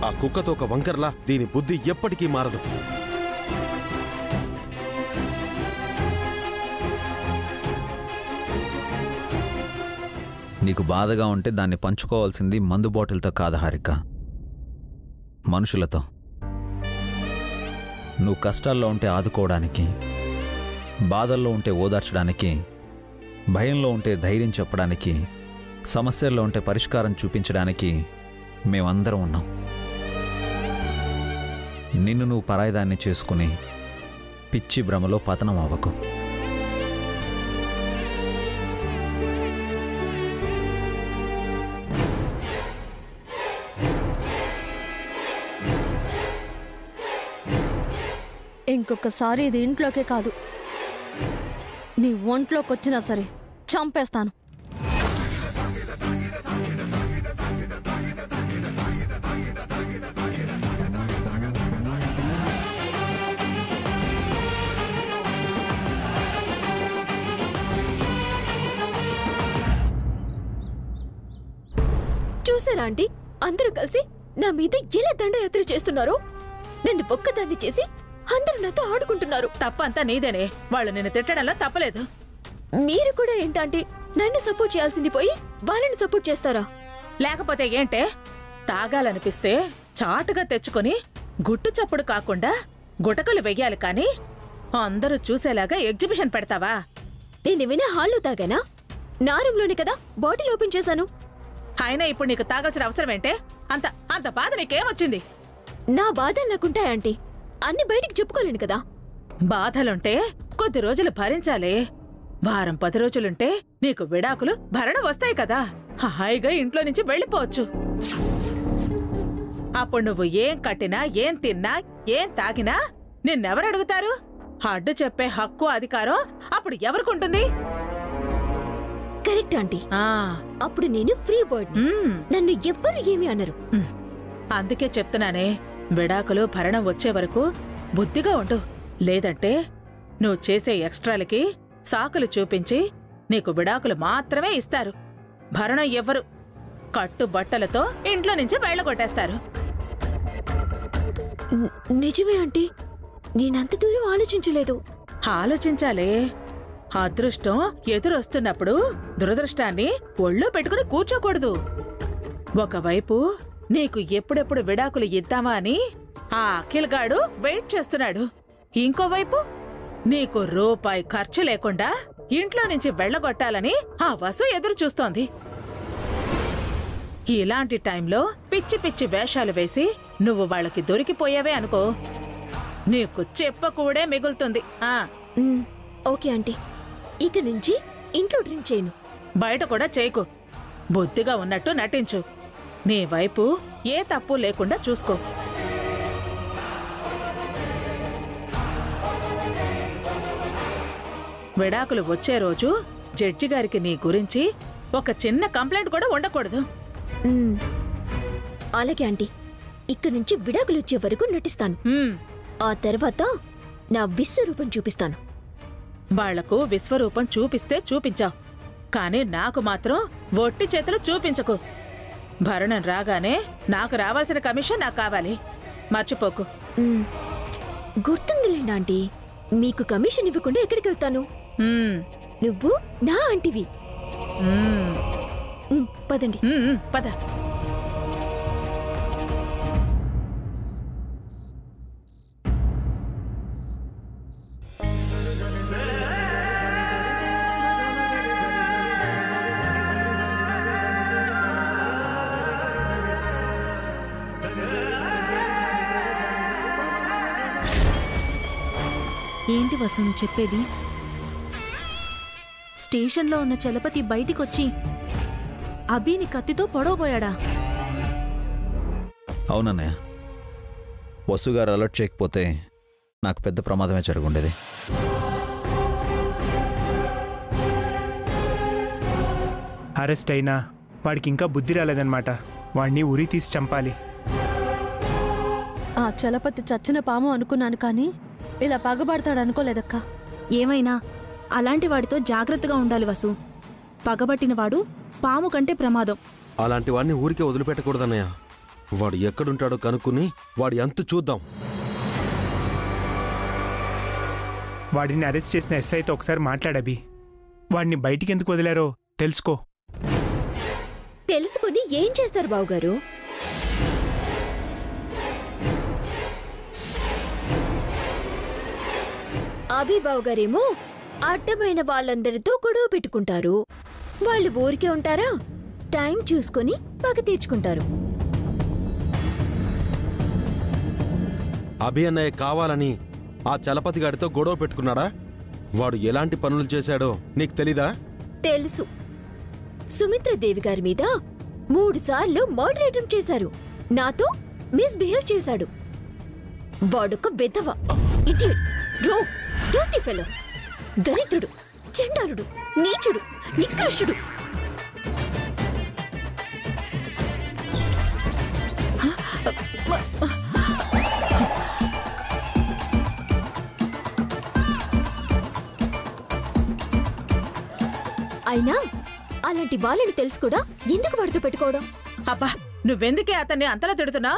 ఆ కుక్కతో ఒక వంకర్లా దీని బుద్ధి ఎప్పటికీ మారదు. నీకు బాధగా ఉంటే దాన్ని పంచుకోవాల్సింది మందు బాటిల్తో కాదు హారిక, మనుషులతో. నువ్వు కష్టాల్లో ఉంటే ఆదుకోవడానికి, బాధల్లో ఉంటే ఓదార్చడానికి, భయంలో ఉంటే ధైర్యం చెప్పడానికి, సమస్యల్లో ఉంటే పరిష్కారం చూపించడానికి మేమందరం ఉన్నాం. నిన్ను నువ్వు పరాయిదాన్ని చేసుకుని పిచ్చి భ్రమలో పతనం అవ్వకు. ఇంకొకసారి ఇది ఇంట్లోకే కాదు, నీ ఒంట్లోకి వచ్చినా సరే చంపేస్తాను. చూసారా ఆంటీ, అందరూ కలిసి నా మీద ఎలా దండయాత్ర చేస్తున్నారు. నన్ను ఒక్కదాన్ని చేసి అందరూ నాతో ఆడుకుంటున్నారు. తప్పంతా నీదేనే, వాళ్ళు నిన్ను తిట్టడంలో తప్పలేదు. మీరు కూడా ఏంటంటే నన్ను సపోర్ట్ చేయాల్సింది పోయి వాళ్ళని సపోర్ట్ చేస్తారా? లేకపోతే ఏంటే, తాగాలనిపిస్తే చాటుగా తెచ్చుకొని గుట్టు చప్పుడు కాకుండా గుటకలు వెయ్యాలి కాని అందరూ చూసేలాగా ఎగ్జిబిషన్ పెడతావా? నేనేమైనా హాల్లో తాగానా? నా రూమ్లోనే కదా బాటిల్ ఓపెన్ చేశాను. అయినా ఇప్పుడు నీకు తాగాల్సిన అవసరం ఏంటే? అంత అంత బాధ నీకేమొచ్చింది? నా బాధలు నాకుంటాయంటీ, అన్ని బయటికి చెప్పుకోలేను కదా. బాధలుంటే కొద్ది రోజులు భరించాలి. వారం 10 రోజులుంటే నీకు విడాకులు భరణ వస్తాయి కదా. హాయిగా ఇంట్లో నుంచి వెళ్ళిపోవచ్చు. అప్పుడు నువ్వు ఏం కట్టినా, ఏం తిన్నా, ఏం తాగినా నిన్నెవరడుగుతారు? అడ్డు చెప్పే హక్కు, అధికారం అప్పుడు ఎవరికుంటుంది? Correct aunty. అప్పుడు నేను ఫ్రీ బర్డ్, నన్ను ఎవ్వరు ఏమీ అనరు. అందుకే చెప్తున్నానే, విడాకులు భరణం వచ్చే వరకు బుద్ధిగా ఉండు. లేదంటే నువ్వు చేసే ఎక్స్ట్రాలకి సాకులు చూపించి నీకు విడాకులు మాత్రమే ఇస్తారు. భరణం ఎవ్వరు, కట్టుబట్టలతో ఇంట్లో నుంచి బయటకొట్టేస్తారు. నిజమే ఆంటీ, నేనంత దూరం ఆలోచించలేదు. ఆలోచించాలే. అదృష్టం ఎదురొస్తున్నప్పుడు దురదృష్టాన్ని ఒళ్ళో పెట్టుకుని కూర్చోకూడదు. ఒకవైపు నీకు ఎప్పుడెప్పుడు విడాకులు ఇద్దామా అని ఆ అఖిల్ గాడు వెయిట్ చేస్తున్నాడు. ఇంకోవైపు నీకు రూపాయి ఖర్చు లేకుండా ఇంట్లో నుంచి వెళ్ళగొట్టాలని ఆ వసు ఎదురు చూస్తోంది. ఇలాంటి టైంలో పిచ్చి పిచ్చి వేషాలు వేసి నువ్వు వాళ్ళకి దొరికిపోయావే అనుకో, నీకు చెప్పకూడే మిగులుతుంది. ఓకే ఆంటీ, ఇక నుంచి ఇంట్లో డ్రింక్ చేయను, బయట కూడా చేయకు. బుద్ధిగా ఉన్నట్టు నటించు. నీ వైపు ఏ తప్పు లేకుండా చూసుకో. విడాకులు వచ్చే రోజు జడ్జి గారికి నీ గురించి ఒక చిన్న కంప్లైంట్ కూడా ఉండకూడదు. అలాగే ఆంటీ, ఇక్కడి నుంచి విడాకులు వచ్చే వరకు నటిస్తాను. ఆ తర్వాత నా విశ్వరూపం చూపిస్తాను. వాళ్లకు విశ్వరూపం చూపిస్తే చూపించావు, కానీ నాకు మాత్రం ఒట్టి చేతులు చూపించకు. భరణం రాగానే నాకు రావాల్సిన కమిషన్ నాకు కావాలి, మర్చిపోకు. గుర్తుందిలేండి ఆంటీ, మీకు కమిషన్ ఇవ్వకుండా ఎక్కడికి వెళ్తాను? నువ్వు నా ఆంటీవి. పదండి. పద. ఏంటి వసు నువ్వు చెప్పేది? స్టేషన్లో ఉన్న చలపతి బయటికొచ్చి అభిని కత్తితో పొడవబోయాడా? అవునన్నయ్య, వసుగారు అలర్ట్ చేయకపోతే నాకు పెద్ద ప్రమాదమే జరుగుండేది. అరెస్ట్ అయినా వాడికి ఇంకా బుద్ధి రాలేదన్నమాట. వాడిని ఉరి తీసి చంపాలి. ఆ చలపతి చచ్చిన పాము అనుకున్నాను, కానీ ఇలా పగబడతాడనుకోలేదక్కా. ఏమైనా అలాంటి వాడితో జాగ్రత్తగా ఉండాలి వసు. పగబట్టినవాడు పాము కంటే ప్రమాదం. అలాంటి వాడిని ఊరికే వదిలిపెట్టకూడదన్నయ్య. వాడు ఎక్కడుంటాడో కనుక్కుని వాడి అంతు చూద్దాం. వాడిని అరెస్ట్ చేసిన ఎస్ఐతో ఒకసారి మాట్లాడబి. వాడిని బయటికి ఎందుకు వదిలారో తెలుసుకో. తెలుసుకుని ఏం చేస్తారు బావుగారు? అభిబావు గారేమో అడ్డమైన వాళ్ళందరితో గొడవ పెట్టుకుంటారు. వాళ్ళు ఊరికే ఉంటారా? టైం చూసుకొని పగ తీర్చుకుంటారు. అభి అన్నయ్య కావాలని ఆ చలపతి గాడితో గొడవ పెట్టుకున్నాడా? వాడు ఎలాంటి పనులు చేశాడో నీకు తెలీదా? తెలుసు. సుమిత్రదేవి గారి మీద 3 సార్లు మర్డర్ అటెంప్ట్ చేశారు. నాతో మిస్బిహేవ్ చేశాడు. వాడొక వెధవ, ఇడియట్, రోగ్, డర్టీ ఫెలో, దరిద్రుడు, చండాలుడు, నీచుడు, నికృష్టుడు. అయినా అలాంటి వాళ్ళని తెలుసు కూడా ఎందుకు వాడితో పెట్టుకోవడం? అబ్బా, నువ్వెందుకే అతన్ని అంతలా తిడుతున్నా?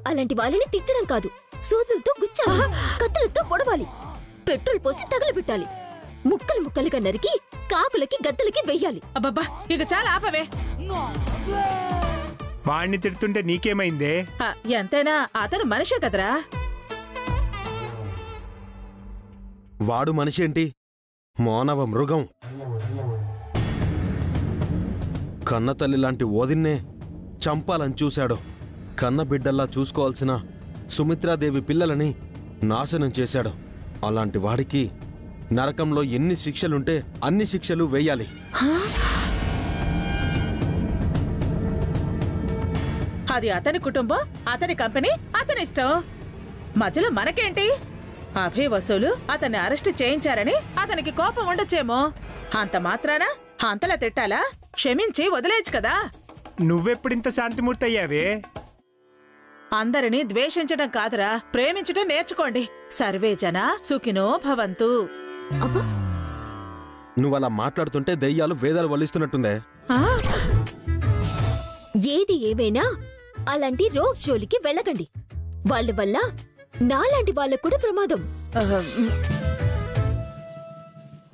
అలాంటి వాళ్ళని తిట్టడం కాదు, సూదులతో గుచ్చాలి, కత్తులతో పొడవాలి, పెట్రోల్ పోసి తగలబెట్టాలి, ముక్కలు ముక్కలుగా నరికి కాకులకి గద్దలకి వెయ్యాలి. అబ్బబ్బా, ఇక చాలా ఆపవే. వాడిని తిడుతుంటే నీకేమైందే? ఎంతైనా అతను మనిషే కదరా. వాడు మనిషి ఏంటి, మానవ మృగం. కన్నతల్లి లాంటి ఓదిన్నే చంపాలని చూశాడు. కన్న బిడ్డల్లా చూసుకోవాల్సిన సుమిత్రాదేవి పిల్లలని నాశనం చేశాడు. అలాంటి వాడికి నరకంలో ఎన్ని శిక్షలుంటే అన్ని శిక్షలు వేయాలి. అది అతని కుటుంబం, అతని కంపెనీ, అతని ఇష్టం. మధ్యలో మనకేంటి? అభి వసూలు అతన్ని అరెస్ట్ చేయించారని అతనికి కోపం ఉండొచ్చేమో. అంత మాత్రాన అంతలా తిట్టాలా? క్షమించి వదిలేయచ్చు కదా. నువ్వెప్పుడింత శాంతిమూర్తి అయ్యావే? అందరినీ ద్వేషించడం కాదురా, ప్రేమించడం నేర్చుకోండి. సర్వే జన సుఖినో భవంతు. నువ్వలా మాట్లాడుతుంటే దెయ్యాలు వేదాలు వల్లిస్తున్నట్టుందే. ఏది ఏమైనా అలాంటి రోగ్ జోలికి వెళ్ళకండి. వాళ్ళ వల్ల నాలాంటి వాళ్ళకు కూడా ప్రమాదం.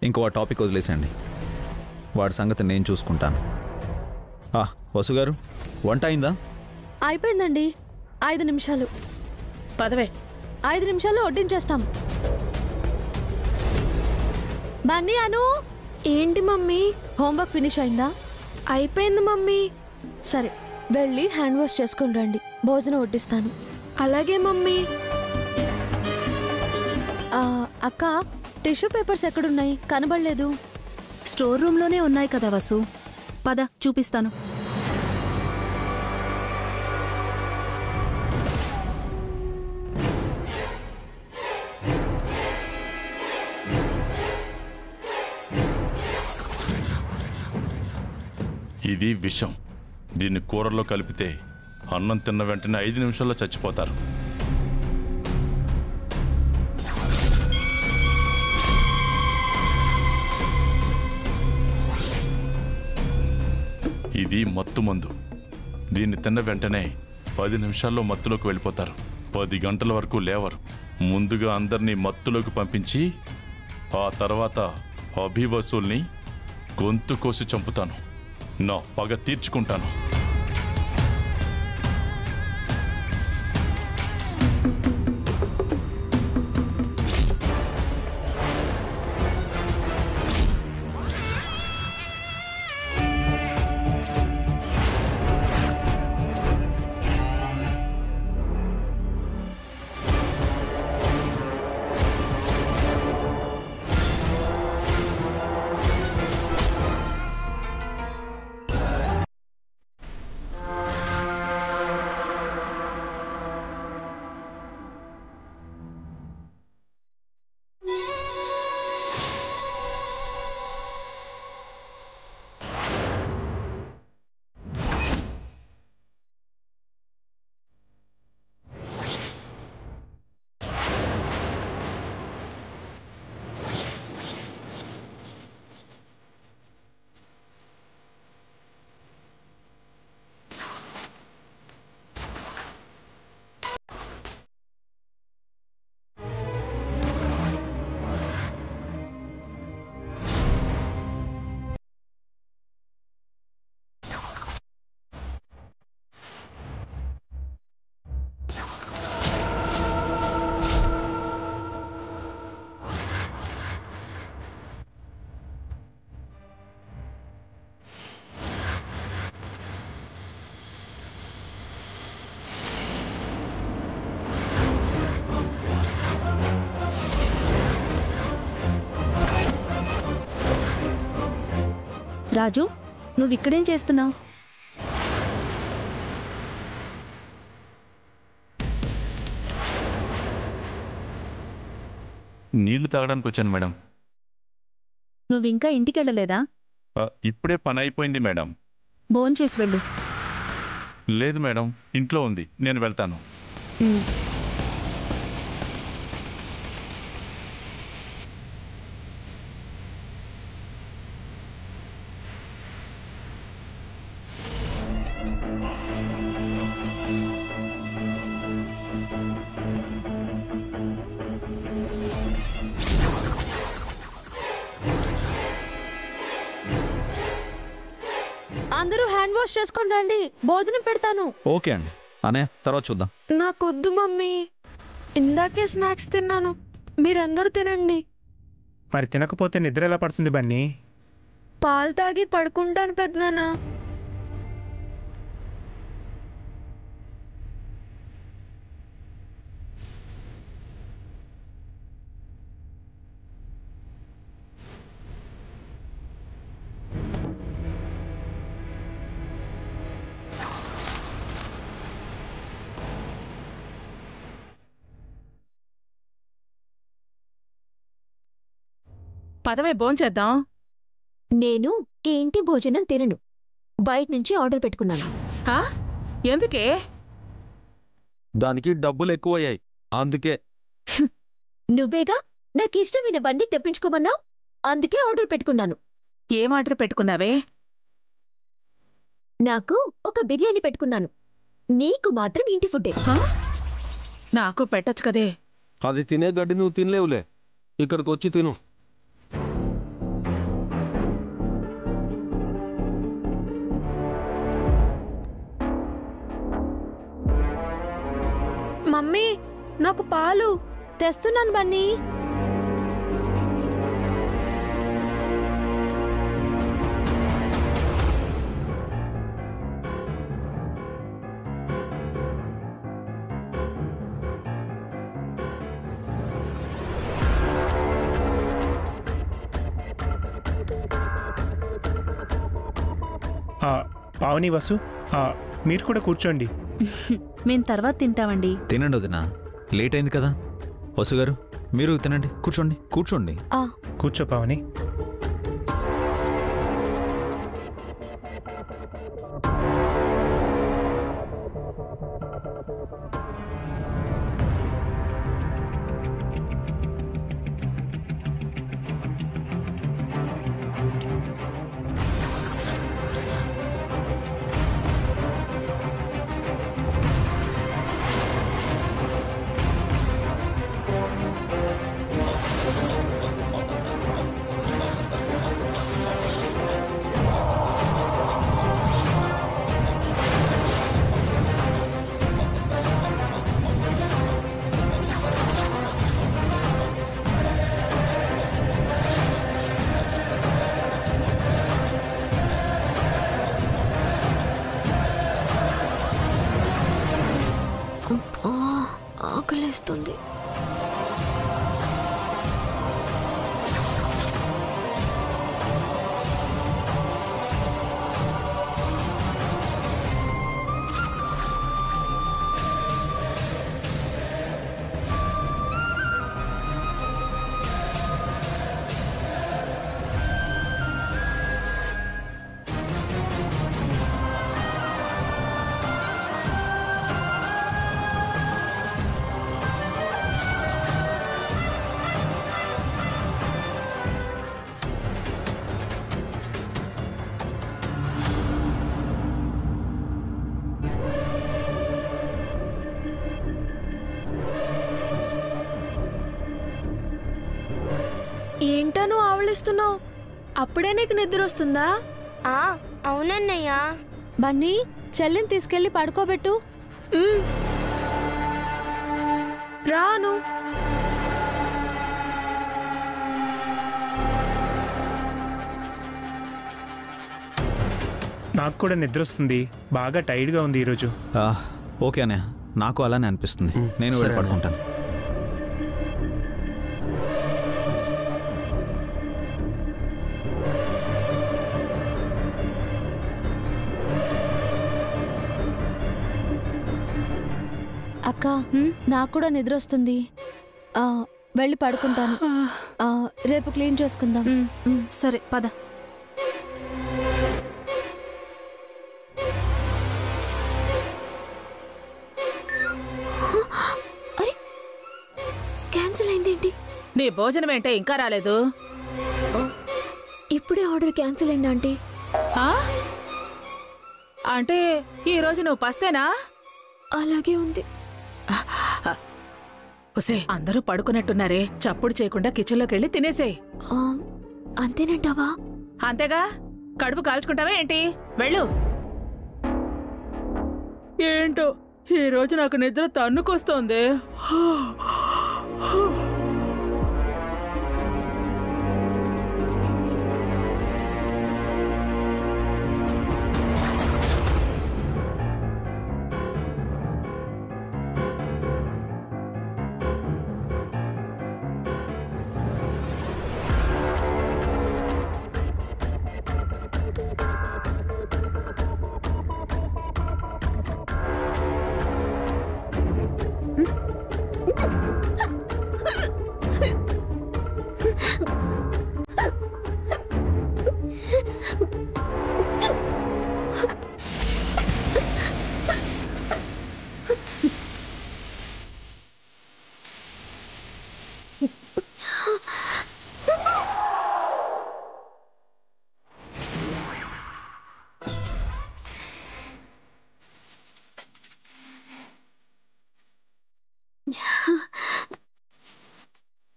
ఇంకో టాపిక్ వదిలేసండి. వాడి సంగతి నేను చూసుకుంటాను. వసుగారు, వంట అయిందా? అయిపోయిందండి. 5 నిమిషాలు. పదవే. 5 నిమిషాల్లో వడ్డించేస్తాం. బన్నీ, అను. ఏంటి మమ్మీ? హోంవర్క్ ఫినిష్ అయిందా? అయిపోయింది మమ్మీ. సరే, వెళ్ళి హ్యాండ్ వాష్ చేసుకుని రండి. భోజనం వడ్డిస్తాను. అలాగే మమ్మీ. అక్క, టిష్యూ పేపర్స్ ఎక్కడున్నాయి? కనబడలేదు. స్టోర్ రూమ్లోనే ఉన్నాయి కదా వసు. పద చూపిస్తాను. ఇది విషం. దీన్ని కూరలో కలిపితే అన్నం తిన్న వెంటనే 5 నిమిషాల్లో చచ్చిపోతారు. ఇది మత్తు మందు. దీన్ని తిన్న వెంటనే 10 నిమిషాల్లో మత్తులోకి వెళ్ళిపోతారు. 10 గంటల వరకు లేవరు. ముందుగా అందరినీ మత్తులోకి పంపించి ఆ తర్వాత అభి వసూల్ని గొంతు కోసి చంపుతాను. నా పగ తీర్చుకుంటాను. రాజు, నువ్వు ఇక్కడేం చేస్తున్నావు? నీళ్లు తాగడానికి వచ్చాను మేడం. నువ్వు ఇంకా ఇంటికి వెళ్ళలేదా? ఇప్పుడే పని అయిపోయింది మేడం. భోంచేసి వెళ్ళు. లేదు మేడం, ఇంట్లో ఉంది, నేను వెళ్తాను. అందరూ హ్యాండ్ వాష్ చేసుకొని రండి, భోజనం పెడతాను. ఓకే అండి. అనే తర్వాత చూద్దాం. నాకొద్దు మమ్మీ, ఇందాకే స్నాక్స్ తిన్నాను, మీరందరూ తినండి. మరి తినకపోతే నిద్ర ఎలా పడుతుంది బన్నీ? పాలు తాగి పడుకుంటాను పెద్దనాన్న. పదవే భోంచేద్దాం. నేను ఈ ఇంటి భోజనం తినను, బయట నుంచి ఆర్డర్ పెట్టుకున్నాను. ఎందుకే? దానికి డబ్బులు ఎక్కువయ్యాయి, అందుకే. నువ్వేగా నాకు ఇష్టమైన బండి తెప్పించుకోమన్నావు, అందుకే ఆర్డర్ పెట్టుకున్నాను. ఏం ఆర్డర్ పెట్టుకున్నావే? నాకు ఒక బిర్యానీ పెట్టుకున్నాను, నీకు మాత్రం ఇంటి ఫుడ్డే. నాకు పెట్టచ్చు కదే. అది తినే గడ్డి నువ్వు తినలేవులే, ఇక్కడికి వచ్చి తిను. మమ్మీ, నాకు పాలు తెస్తున్నాను బన్నీ. పావని, వసు, మీరు కూడా కూర్చోండి. మేము తర్వాత తింటామండి. తినండి వదినా, లేట్ అయింది కదా. వసు గారు, మీరు తినండి, కూర్చోండి కూర్చోండి. కూర్చో పావని. ఆకలేస్తుంది. ఏంటను ఆవలిస్తున్నావు? అప్పుడే నీకు నిద్ర వస్తుందా? అవునన్నయ్యా. బన్నీ, చెల్లిని తీసుకెళ్లి పడుకోబెట్టు. రాను. నాకు కూడా నిద్ర వస్తుంది, బాగా టైర్డ్గా ఉంది ఈరోజు. ఓకే అనే, నాకు అలానే అనిపిస్తుంది. నేను వెళ్ళి పడుకుంటాను. అక్క నాకు కూడా నిద్ర వస్తుంది. వెళ్ళి పడుకుంటాను. రేపు క్లీన్ చేసుకుందాం. సరే పద. అరే క్యాన్సిల్ అయిందేంటి? నీ భోజనం ఏంటే ఇంకా రాలేదు? ఇప్పుడే ఆర్డర్ క్యాన్సిల్ అయిందా ఆంటీ? అంటే ఈ రోజు నువ్వు పస్తేనా? అలాగే ఉంది. ఒసే, అందరూ పడుకున్నట్టున్నారే, చప్పుడు చేయకుండా కిచెన్లోకి వెళ్ళి తినేసేయ్. అంతేనంటావా? అంతేగా, కడుపు కాల్చుకుంటావా ఏంటి? వెళ్ళు. ఏంటో ఈ రోజు నాకు నిద్ర తన్నుకొస్తోంది.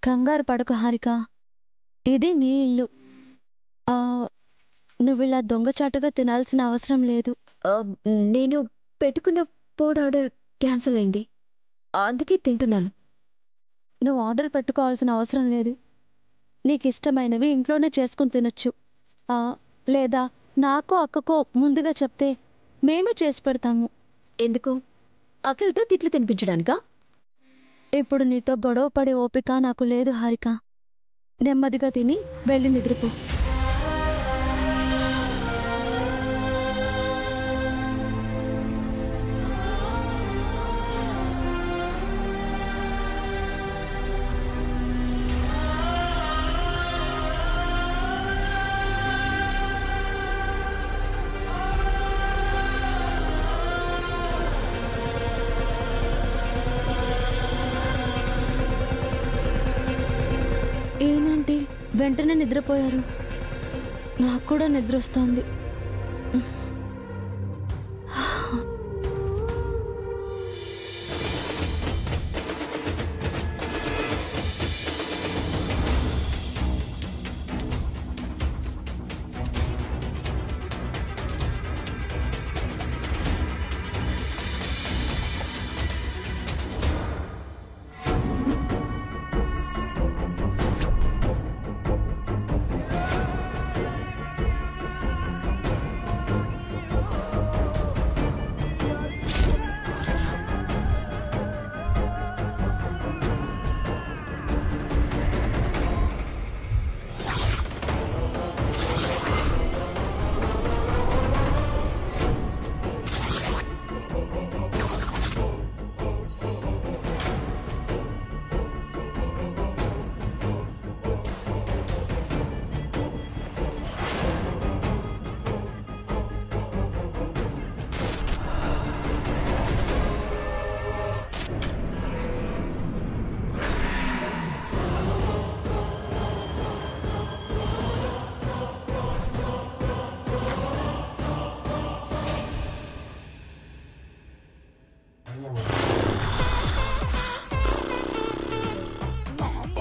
కంగారు పడకు హారిక, ఇది నీ ఇల్లు. నువ్వు ఇలా దొంగచాటుగా తినాల్సిన అవసరం లేదు. నేను పెట్టుకున్న ఫుడ్ ఆర్డర్ క్యాన్సిల్ అయింది, అందుకే తింటున్నాను. నువ్వు ఆర్డర్ పెట్టుకోవాల్సిన అవసరం లేదు. నీకు ఇష్టమైనవి ఇంట్లోనే చేసుకుని తినొచ్చు. లేదా నాకు అక్కకో ముందుగా చెప్తే మేమే చేసి పెడతాము. ఎందుకు? అక్కలతో తిట్లు తినిపించడానికా? ఇప్పుడు నీతో గొడవ పడే ఓపిక నాకు లేదు హారిక. నెమ్మదిగా తిని వెళ్ళి నిద్రపో. ఏనండి వెంటనే నిద్రపోయారు? నాకు కూడా నిద్ర వస్తోంది.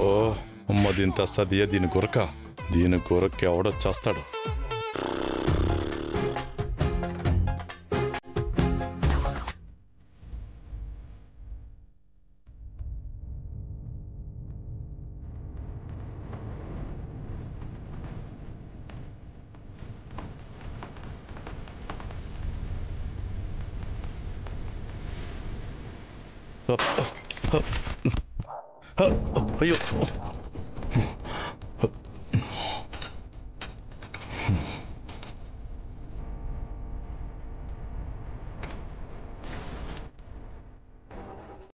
ఓ అమ్మ, దీని తస్సదియా, దీని గురక ఎవడొచ్చేస్తాడు. అయ్యో